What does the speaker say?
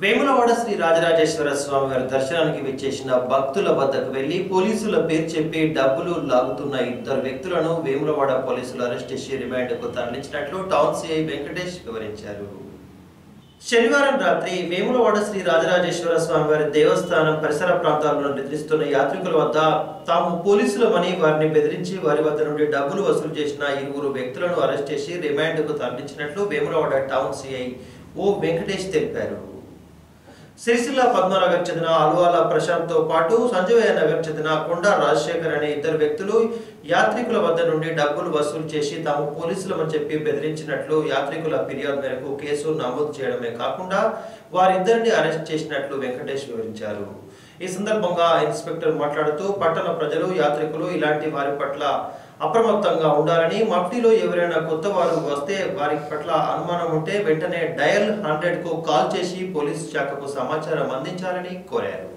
వేములవాడ శ్రీ రాజరాజేశ్వర స్వామి వారి దర్శనానికి విచ్చేసిన భక్తుల వద్దకు వెళ్లి పోలీసుల పేరు చెప్పి డబ్బులు లాగుతున్న ఇద్దరు వ్యక్తులను వేములవాడ పోలీసులు అరెస్ట్ చేసి రిమాండ్కు తరలించినట్లు టౌన్ సిఐ వెంకటేష్ వివరించారు. శనివారం రాత్రి వేములవాడ శ్రీ రాజరాజేశ్వర స్వామి వారి దేవస్థానం పరిసర ప్రాంతాల్లో నిద్రిస్తున్న యాత్రికుల వద్ద తాము పోలీసులమని వారిని బెదిరించి వారి వద్ద నుండి డబ్బులు వసూలు చేసిన ఇరువురు వ్యక్తులను అరెస్ట్ చేసి రిమాండ్కు తరలించినట్లు వేములవాడ టౌన్ సిఐ ఓ వెంకటేష్ తెలిపారు. సిరిసిల్ల పద్మనగర్ చెందిన అల్వాల ప్రశాంత్ తో పాటు సంజీవయ్య నగర్ చెందిన కొండా రాజశేఖర్ అనే ఇద్దరు వ్యక్తులు యాత్రికుల వద్ద నుండి డబ్బులు వసూలు చేసి తాము పోలీసులమని చెప్పి బెదిరించినట్లు యాత్రికుల ఫిర్యాదు మేరకు కేసు నమోదు చేయడమే కాకుండా వారిద్దరిని అరెస్ట్ చేసినట్లు వెంకటేష్ వివరించారు. ఈ సందర్భంగా ఇన్స్పెక్టర్ మాట్లాడుతూ పట్టణ ప్రజలు యాత్రికులు ఇలాంటి వారి పట్ల అప్రమత్తంగా ఉండాలని, మఫ్టీలో ఎవరైనా కొత్త వారు వస్తే వారి పట్ల అనుమానం ఉంటే వెంటనే డయల్ 100కు కాల్ చేసి పోలీసు శాఖకు సమాచారం అందించాలని కోరారు.